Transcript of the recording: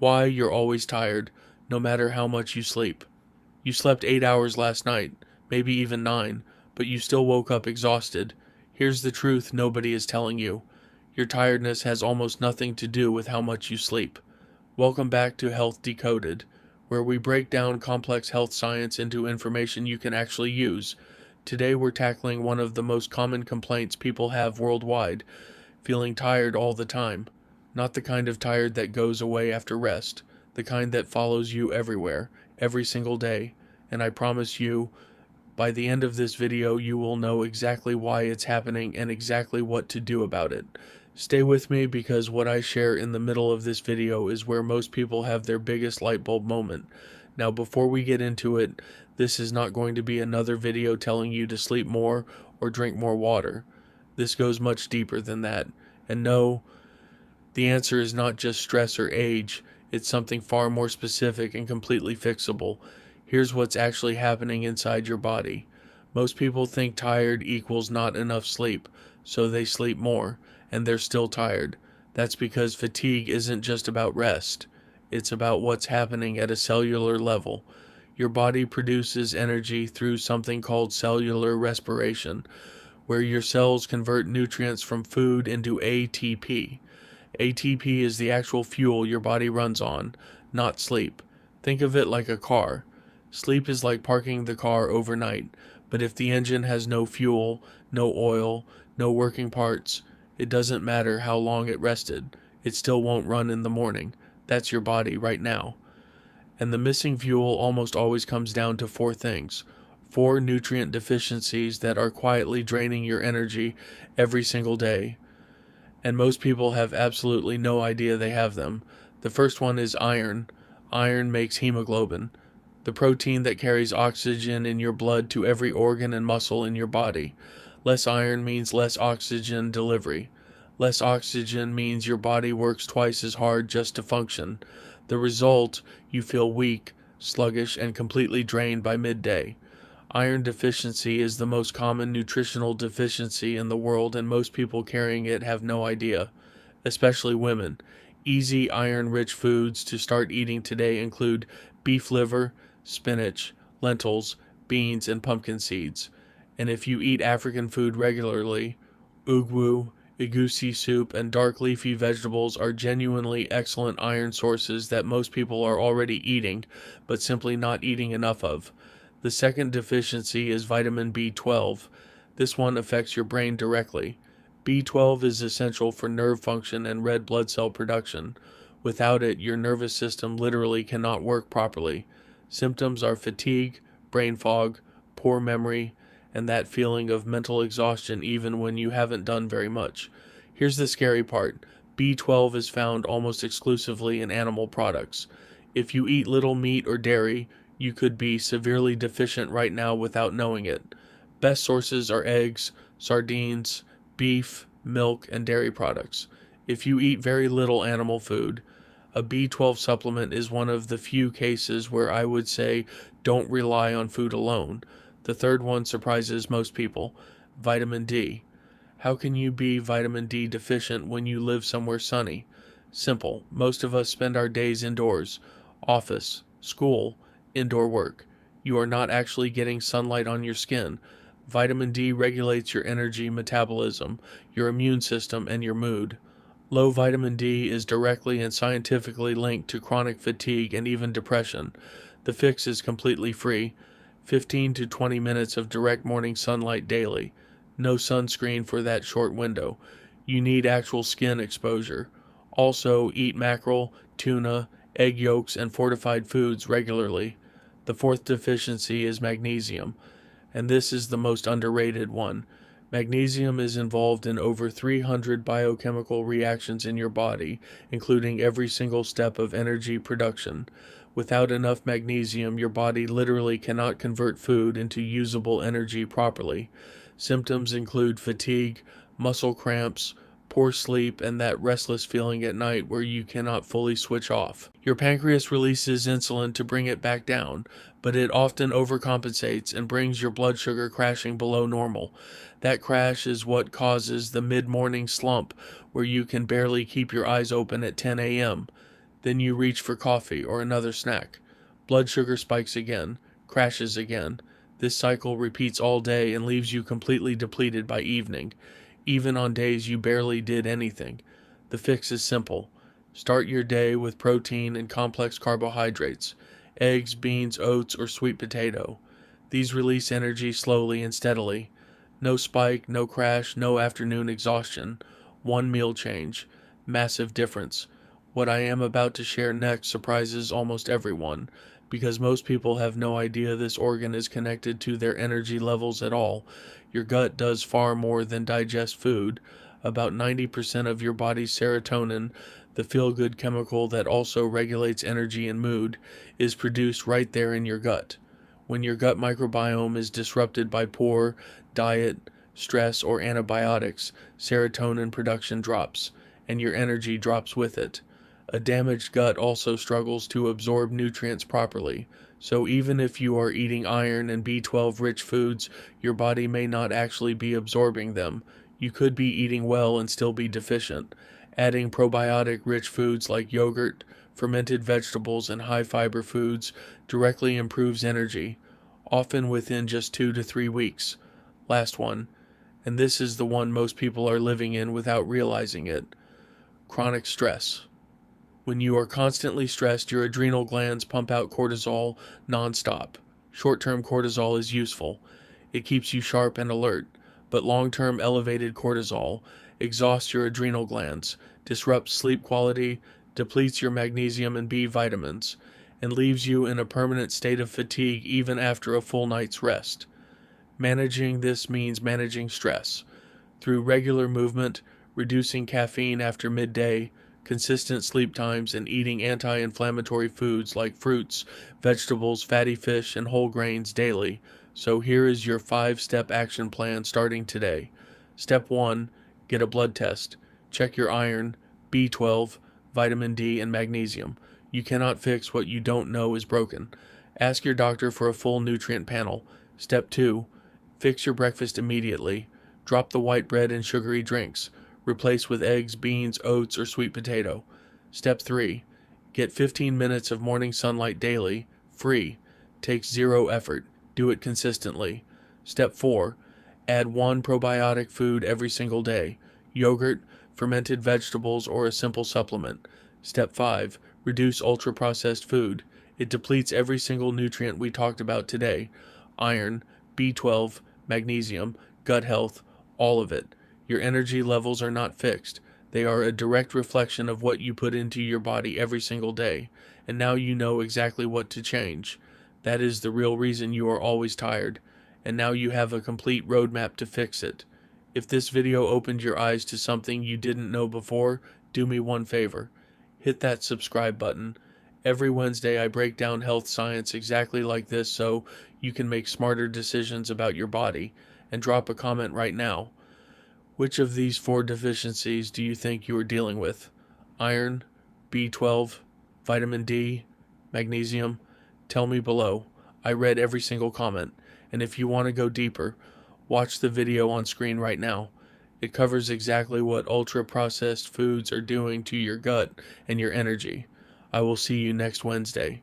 Why you're always tired, no matter how much you sleep. You slept 8 hours last night, maybe even 9, but you still woke up exhausted. Here's the truth nobody is telling you. Your tiredness has almost nothing to do with how much you sleep. Welcome back to Health Decoded, where we break down complex health science into information you can actually use. Today we're tackling one of the most common complaints people have worldwide, feeling tired all the time. Not the kind of tired that goes away after rest, the kind that follows you everywhere, every single day. And I promise you, by the end of this video, you will know exactly why it's happening and exactly what to do about it. Stay with me because what I share in the middle of this video is where most people have their biggest light bulb moment. Now, before we get into it, this is not going to be another video telling you to sleep more or drink more water. This goes much deeper than that. And no, the answer is not just stress or age, it's something far more specific and completely fixable. Here's what's actually happening inside your body. Most people think tired equals not enough sleep, so they sleep more, and they're still tired. That's because fatigue isn't just about rest. It's about what's happening at a cellular level. Your body produces energy through something called cellular respiration, where your cells convert nutrients from food into ATP. ATP is the actual fuel your body runs on, not sleep. Think of it like a car. Sleep is like parking the car overnight, but if the engine has no fuel, no oil, no working parts, it doesn't matter how long it rested. It still won't run in the morning. That's your body right now. And the missing fuel almost always comes down to 4 things. 4 nutrient deficiencies that are quietly draining your energy every single day. And most people have absolutely no idea they have them. The first one is iron. Iron makes hemoglobin, the protein that carries oxygen in your blood to every organ and muscle in your body. Less iron means less oxygen delivery. Less oxygen means your body works twice as hard just to function. The result, you feel weak, sluggish, and completely drained by midday. Iron deficiency is the most common nutritional deficiency in the world, and most people carrying it have no idea, especially women. Easy iron-rich foods to start eating today include beef liver, spinach, lentils, beans, and pumpkin seeds. And if you eat African food regularly, ugwu, egusi soup, and dark leafy vegetables are genuinely excellent iron sources that most people are already eating, but simply not eating enough of. The second deficiency is vitamin B12. This one affects your brain directly. B12 is essential for nerve function and red blood cell production. Without it, your nervous system literally cannot work properly. Symptoms are fatigue, brain fog, poor memory, and that feeling of mental exhaustion even when you haven't done very much. Here's the scary part. B12 is found almost exclusively in animal products. If you eat little meat or dairy, you could be severely deficient right now without knowing it. Best sources are eggs, sardines, beef, milk, and dairy products. If you eat very little animal food, a B12 supplement is one of the few cases where I would say don't rely on food alone. The third one surprises most people, vitamin D. How can you be vitamin D deficient when you live somewhere sunny? Simple. Most of us spend our days indoors, office, school, indoor work. You are not actually getting sunlight on your skin. Vitamin D regulates your energy metabolism, your immune system, and your mood. Low vitamin D is directly and scientifically linked to chronic fatigue and even depression. The fix is completely free. 15 to 20 minutes of direct morning sunlight daily. No sunscreen for that short window. You need actual skin exposure. Also, eat mackerel, tuna, egg yolks, and fortified foods regularly. The fourth deficiency is magnesium, and this is the most underrated one. Magnesium is involved in over 300 biochemical reactions in your body, including every single step of energy production. Without enough magnesium, your body literally cannot convert food into usable energy properly. Symptoms include fatigue, muscle cramps, poor sleep, and that restless feeling at night where you cannot fully switch off. Your pancreas releases insulin to bring it back down, but it often overcompensates and brings your blood sugar crashing below normal. That crash is what causes the mid-morning slump where you can barely keep your eyes open at 10 a.m. Then you reach for coffee or another snack. Blood sugar spikes again, crashes again. This cycle repeats all day and leaves you completely depleted by evening, even on days you barely did anything. The fix is simple. Start your day with protein and complex carbohydrates, eggs, beans, oats, or sweet potato. These release energy slowly and steadily. No spike, no crash, no afternoon exhaustion. One meal change. Massive difference. What I am about to share next surprises almost everyone, because most people have no idea this organ is connected to their energy levels at all. Your gut does far more than digest food. About 90% of your body's serotonin, the feel-good chemical that also regulates energy and mood, is produced right there in your gut. When your gut microbiome is disrupted by poor diet, stress, or antibiotics, serotonin production drops, and your energy drops with it. A damaged gut also struggles to absorb nutrients properly, so even if you are eating iron and B12 rich foods, your body may not actually be absorbing them. You could be eating well and still be deficient. Adding probiotic rich foods like yogurt, fermented vegetables, and high fiber foods directly improves energy, often within just 2 to 3 weeks. Last one, and this is the one most people are living in without realizing it: chronic stress. When you are constantly stressed, your adrenal glands pump out cortisol nonstop. Short-term cortisol is useful. It keeps you sharp and alert, but long-term elevated cortisol exhausts your adrenal glands, disrupts sleep quality, depletes your magnesium and B vitamins, and leaves you in a permanent state of fatigue even after a full night's rest. Managing this means managing stress through regular movement, reducing caffeine after midday, consistent sleep times, and eating anti-inflammatory foods like fruits, vegetables, fatty fish, and whole grains daily. So here is your 5-step action plan starting today. Step 1. Get a blood test. Check your iron, B12, vitamin D, and magnesium. You cannot fix what you don't know is broken. Ask your doctor for a full nutrient panel. Step 2. Fix your breakfast immediately. Drop the white bread and sugary drinks. Replace with eggs, beans, oats, or sweet potato. Step 3. Get 15 minutes of morning sunlight daily, free. Takes 0 effort. Do it consistently. Step 4. Add 1 probiotic food every single day: yogurt, fermented vegetables, or a simple supplement. Step 5. Reduce ultra-processed food. It depletes every single nutrient we talked about today: iron, B12, magnesium, gut health, all of it. Your energy levels are not fixed. They are a direct reflection of what you put into your body every single day, and now you know exactly what to change. That is the real reason you are always tired, and now you have a complete roadmap to fix it. If this video opened your eyes to something you didn't know before, do me one favor. Hit that subscribe button. Every Wednesday I break down health science exactly like this so you can make smarter decisions about your body. And drop a comment right now. Which of these 4 deficiencies do you think you are dealing with? Iron, B12, vitamin D, magnesium? Tell me below. I read every single comment, and if you want to go deeper, watch the video on screen right now. It covers exactly what ultra-processed foods are doing to your gut and your energy. I will see you next Wednesday.